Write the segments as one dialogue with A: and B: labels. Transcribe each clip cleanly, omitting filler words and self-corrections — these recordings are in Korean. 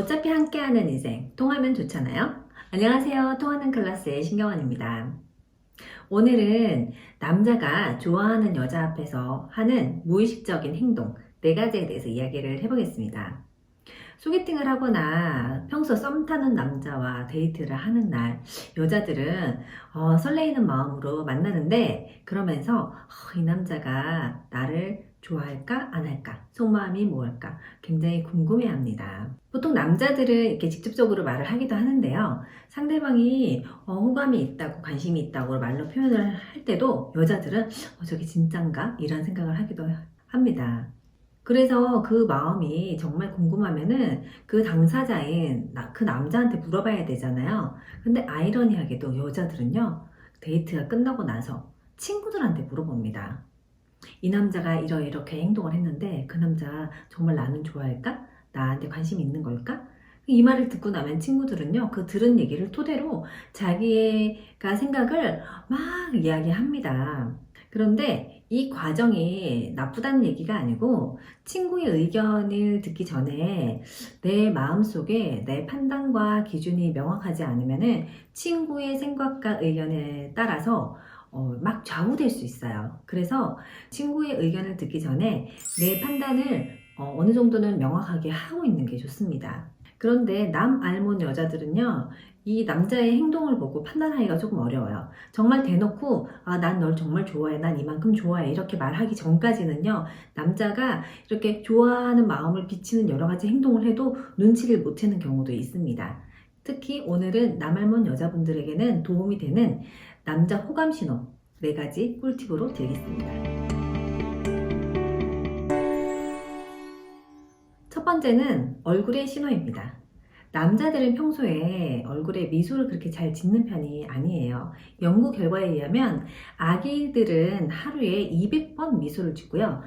A: 어차피 함께하는 인생, 통하면 좋잖아요? 안녕하세요. 통하는 클래스의 신경원입니다. 오늘은 남자가 좋아하는 여자 앞에서 하는 무의식적인 행동 4가지에 대해서 이야기를 해보겠습니다. 소개팅을 하거나 평소 썸 타는 남자와 데이트를 하는 날 여자들은 설레이는 마음으로 만나는데 그러면서 이 남자가 나를 좋아할까 안 할까 속마음이 뭐랄까 굉장히 궁금해합니다. 보통 남자들은 이렇게 직접적으로 말을 하기도 하는데요. 상대방이 호감이 있다고 관심이 있다고 말로 표현을 할 때도 여자들은 저게 진짠가 이런 생각을 하기도 합니다. 그래서 그 마음이 정말 궁금하면은 그 당사자인 그 남자한테 물어봐야 되잖아요. 근데 아이러니하게도 여자들은요, 데이트가 끝나고 나서 친구들한테 물어봅니다. 이 남자가 이렇게 행동을 했는데 그 남자 정말 나는 좋아할까? 나한테 관심이 있는 걸까? 이 말을 듣고 나면 친구들은요, 그 들은 얘기를 토대로 자기가 생각을 막 이야기합니다. 그런데 이 과정이 나쁘다는 얘기가 아니고 친구의 의견을 듣기 전에 내 마음속에 내 판단과 기준이 명확하지 않으면은 친구의 생각과 의견에 따라서 막 좌우될 수 있어요. 그래서 친구의 의견을 듣기 전에 내 판단을 어느 정도는 명확하게 하고 있는 게 좋습니다. 그런데 남알몬 여자들은요, 이 남자의 행동을 보고 판단하기가 조금 어려워요. 정말 대놓고, 난 널 정말 좋아해. 난 이만큼 좋아해. 이렇게 말하기 전까지는요, 남자가 이렇게 좋아하는 마음을 비치는 여러 가지 행동을 해도 눈치를 못 채는 경우도 있습니다. 특히 오늘은 남알몬 여자분들에게는 도움이 되는 남자 호감 신호 4가지 꿀팁으로 드리겠습니다. 첫 번째는 얼굴의 신호입니다. 남자들은 평소에 얼굴에 미소를 그렇게 잘 짓는 편이 아니에요. 연구 결과에 의하면 아기들은 하루에 200번 미소를 짓고요.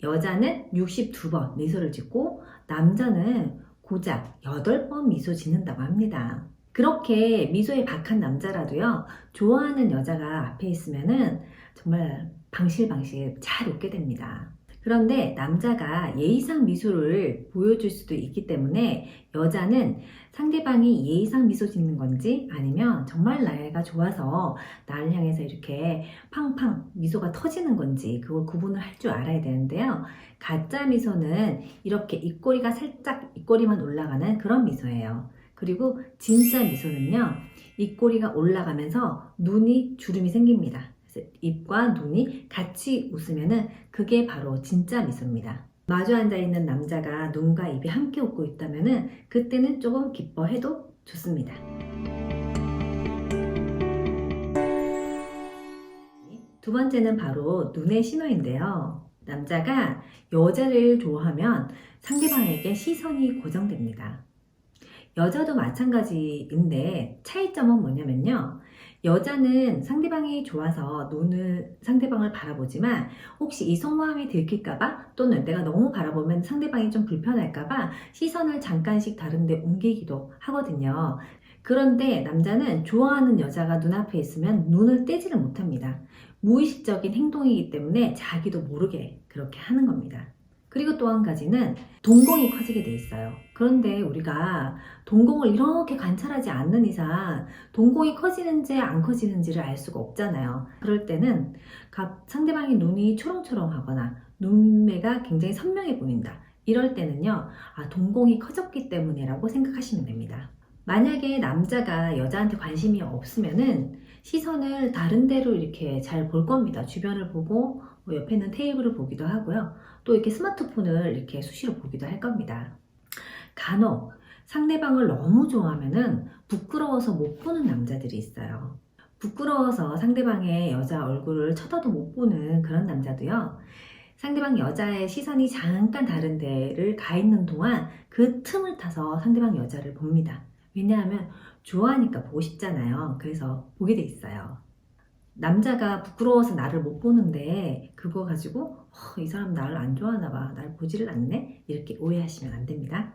A: 여자는 62번 미소를 짓고 남자는 고작 8번 미소 짓는다고 합니다. 그렇게 미소에 박한 남자라도요, 좋아하는 여자가 앞에 있으면은 정말 방실방실 잘 웃게 됩니다. 그런데 남자가 예의상 미소를 보여줄 수도 있기 때문에 여자는 상대방이 예의상 미소 짓는 건지 아니면 정말 나이가 좋아서 나를 향해서 이렇게 팡팡 미소가 터지는 건지 그걸 구분을 할 줄 알아야 되는데요. 가짜 미소는 이렇게 입꼬리가 살짝 입꼬리만 올라가는 그런 미소예요. 그리고 진짜 미소는요, 입꼬리가 올라가면서 눈이 주름이 생깁니다. 그래서 입과 눈이 같이 웃으면은 그게 바로 진짜 미소입니다. 마주 앉아있는 남자가 눈과 입이 함께 웃고 있다면은 그때는 조금 기뻐해도 좋습니다. 두 번째는 바로 눈의 신호인데요. 남자가 여자를 좋아하면 상대방에게 시선이 고정됩니다. 여자도 마찬가지인데 차이점은 뭐냐면요. 여자는 상대방이 좋아서 눈을 상대방을 바라보지만 혹시 이 속마음이 들킬까봐 또는 내가 너무 바라보면 상대방이 좀 불편할까봐 시선을 잠깐씩 다른 데 옮기기도 하거든요. 그런데 남자는 좋아하는 여자가 눈앞에 있으면 눈을 떼지를 못합니다. 무의식적인 행동이기 때문에 자기도 모르게 그렇게 하는 겁니다. 그리고 또 한 가지는 동공이 커지게 돼 있어요. 그런데 우리가 동공을 이렇게 관찰하지 않는 이상 동공이 커지는지 안 커지는지를 알 수가 없잖아요. 그럴 때는 상대방의 눈이 초롱초롱하거나 눈매가 굉장히 선명해 보인다. 이럴 때는요, 동공이 커졌기 때문에 라고 생각하시면 됩니다. 만약에 남자가 여자한테 관심이 없으면은 시선을 다른 데로 이렇게 잘 볼 겁니다. 주변을 보고 옆에 있는 테이블을 보기도 하고요. 또 이렇게 스마트폰을 이렇게 수시로 보기도 할 겁니다. 간혹 상대방을 너무 좋아하면은 부끄러워서 못 보는 남자들이 있어요. 부끄러워서 상대방의 여자 얼굴을 쳐다도 못 보는 그런 남자도요. 상대방 여자의 시선이 잠깐 다른 데를 가 있는 동안 그 틈을 타서 상대방 여자를 봅니다. 왜냐하면 좋아하니까 보고 싶잖아요. 그래서 보게 돼 있어요. 남자가 부끄러워서 나를 못 보는데 그거 가지고 이 사람 나를 안 좋아하나 봐. 날 보지를 않네? 이렇게 오해하시면 안 됩니다.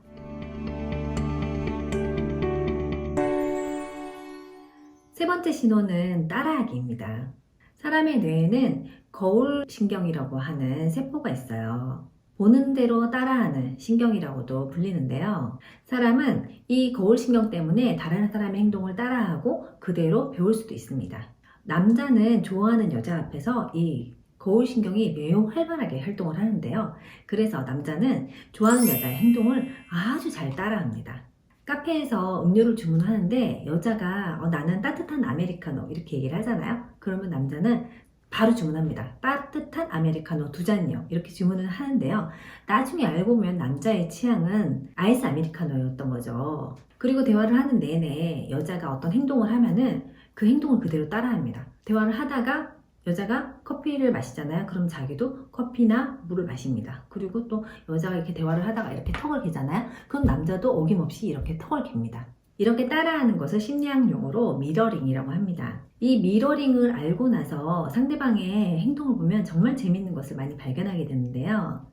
A: 세 번째 신호는 따라하기입니다. 사람의 뇌에는 거울 신경이라고 하는 세포가 있어요. 보는 대로 따라하는 신경이라고도 불리는데요. 사람은 이 거울신경 때문에 다른 사람의 행동을 따라하고 그대로 배울 수도 있습니다. 남자는 좋아하는 여자 앞에서 이 거울신경이 매우 활발하게 활동을 하는데요. 그래서 남자는 좋아하는 여자의 행동을 아주 잘 따라합니다. 카페에서 음료를 주문하는데 여자가 나는 따뜻한 아메리카노 이렇게 얘기를 하잖아요. 그러면 남자는 바로 주문합니다. 따뜻한 아메리카노 2잔이요. 이렇게 주문을 하는데요. 나중에 알고 보면 남자의 취향은 아이스 아메리카노였던 거죠. 그리고 대화를 하는 내내 여자가 어떤 행동을 하면은 그 행동을 그대로 따라합니다. 대화를 하다가 여자가 커피를 마시잖아요. 그럼 자기도 커피나 물을 마십니다. 그리고 또 여자가 이렇게 대화를 하다가 이렇게 턱을 개잖아요. 그럼 남자도 어김없이 이렇게 턱을 갭니다. 이렇게 따라하는 것을 심리학 용어로 미러링이라고 합니다. 이 미러링을 알고 나서 상대방의 행동을 보면 정말 재밌는 것을 많이 발견하게 되는데요.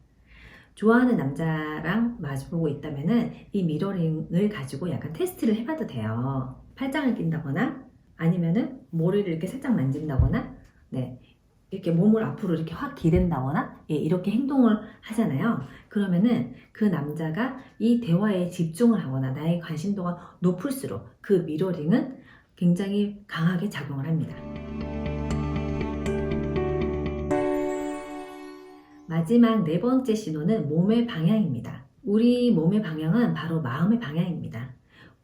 A: 좋아하는 남자랑 마주보고 있다면은 이 미러링을 가지고 약간 테스트를 해봐도 돼요. 팔짱을 낀다거나 아니면은 머리를 이렇게 살짝 만진다거나 네, 이렇게 몸을 앞으로 이렇게 확 기댄다거나 이렇게 행동을 하잖아요. 그러면은 그 남자가 이 대화에 집중을 하거나 나의 관심도가 높을수록 그 미러링은 굉장히 강하게 작용을 합니다. 마지막 4번째 신호는 몸의 방향입니다. 우리 몸의 방향은 바로 마음의 방향입니다.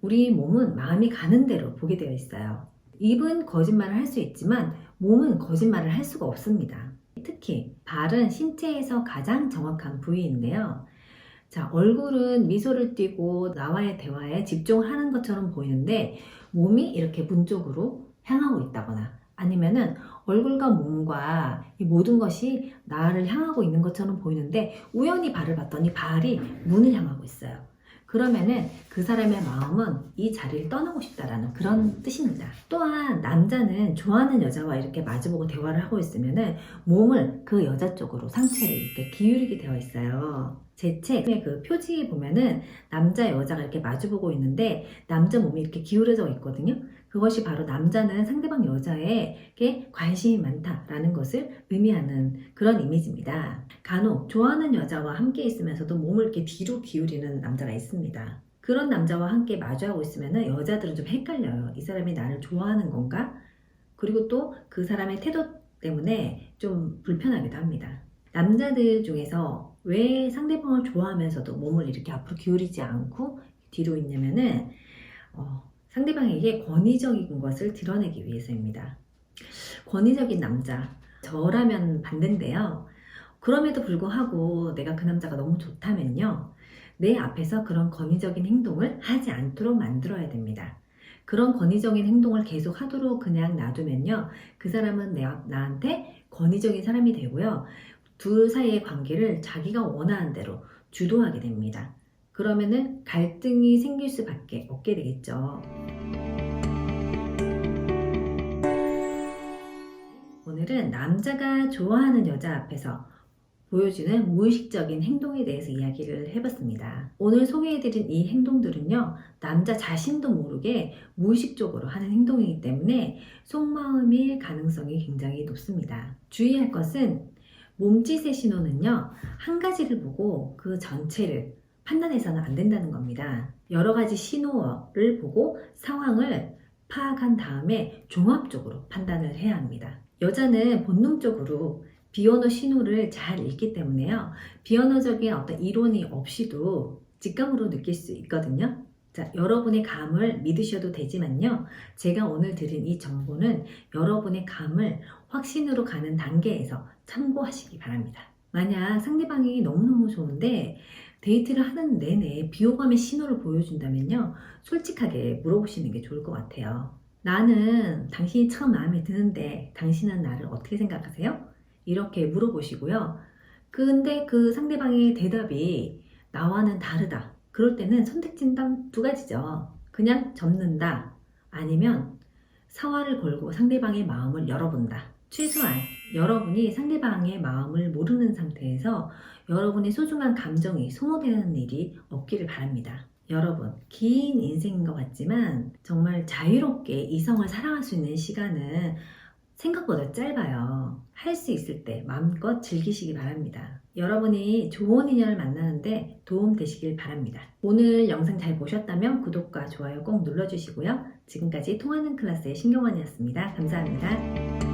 A: 우리 몸은 마음이 가는 대로 보게 되어 있어요. 입은 거짓말을 할 수 있지만 몸은 거짓말을 할 수가 없습니다. 특히 발은 신체에서 가장 정확한 부위인데요. 자, 얼굴은 미소를 띠고 나와의 대화에 집중을 하는 것처럼 보이는데 몸이 이렇게 문 쪽으로 향하고 있다거나 아니면은 얼굴과 몸과 이 모든 것이 나를 향하고 있는 것처럼 보이는데 우연히 발을 봤더니 발이 문을 향하고 있어요. 그러면은 그 사람의 마음은 이 자리를 떠나고 싶다라는 그런 뜻입니다. 또한 남자는 좋아하는 여자와 이렇게 마주보고 대화를 하고 있으면은 몸을 그 여자 쪽으로 상체를 이렇게 기울이게 되어 있어요. 제 책의 그 표지에 보면은 남자 여자가 이렇게 마주보고 있는데 남자 몸이 이렇게 기울어져 있거든요. 그것이 바로 남자는 상대방 여자에게 관심이 많다라는 것을 의미하는 그런 이미지입니다. 간혹 좋아하는 여자와 함께 있으면서도 몸을 이렇게 뒤로 기울이는 남자가 있습니다. 그런 남자와 함께 마주하고 있으면 여자들은 좀 헷갈려요. 이 사람이 나를 좋아하는 건가? 그리고 또 그 사람의 태도 때문에 좀 불편하기도 합니다. 남자들 중에서 왜 상대방을 좋아하면서도 몸을 이렇게 앞으로 기울이지 않고 뒤로 있냐면은 상대방에게 권위적인 것을 드러내기 위해서입니다. 권위적인 남자, 저라면 반대인데요. 그럼에도 불구하고 내가 그 남자가 너무 좋다면요. 내 앞에서 그런 권위적인 행동을 하지 않도록 만들어야 됩니다. 그런 권위적인 행동을 계속 하도록 그냥 놔두면요. 그 사람은 나한테 권위적인 사람이 되고요. 둘 사이의 관계를 자기가 원하는 대로 주도하게 됩니다. 그러면은 갈등이 생길 수밖에 없게 되겠죠. 오늘은 남자가 좋아하는 여자 앞에서 보여주는 무의식적인 행동에 대해서 이야기를 해봤습니다. 오늘 소개해드린 이 행동들은요, 남자 자신도 모르게 무의식적으로 하는 행동이기 때문에 속마음일 가능성이 굉장히 높습니다. 주의할 것은 몸짓의 신호는요, 한 가지를 보고 그 전체를 판단해서는 안 된다는 겁니다. 여러 가지 신호를 보고 상황을 파악한 다음에 종합적으로 판단을 해야 합니다. 여자는 본능적으로 비언어 신호를 잘 읽기 때문에요. 비언어적인 어떤 이론이 없이도 직감으로 느낄 수 있거든요. 자, 여러분의 감을 믿으셔도 되지만요. 제가 오늘 드린 이 정보는 여러분의 감을 확신으로 가는 단계에서 참고하시기 바랍니다. 만약 상대방이 너무너무 좋은데 데이트를 하는 내내 비호감의 신호를 보여준다면요. 솔직하게 물어보시는 게 좋을 것 같아요. 나는 당신이 참 마음에 드는데 당신은 나를 어떻게 생각하세요? 이렇게 물어보시고요. 근데 그 상대방의 대답이 나와는 다르다. 그럴 때는 선택지는 딱 2가지죠. 그냥 접는다. 아니면 사활을 걸고 상대방의 마음을 열어본다. 최소한 여러분이 상대방의 마음을 모르는 상태에서 여러분의 소중한 감정이 소모되는 일이 없기를 바랍니다. 여러분, 긴 인생인 것 같지만 정말 자유롭게 이성을 사랑할 수 있는 시간은 생각보다 짧아요. 할 수 있을 때 마음껏 즐기시기 바랍니다. 여러분이 좋은 인연을 만나는데 도움 되시길 바랍니다. 오늘 영상 잘 보셨다면 구독과 좋아요 꼭 눌러주시고요. 지금까지 통하는 클래스의 신경환이었습니다. 감사합니다.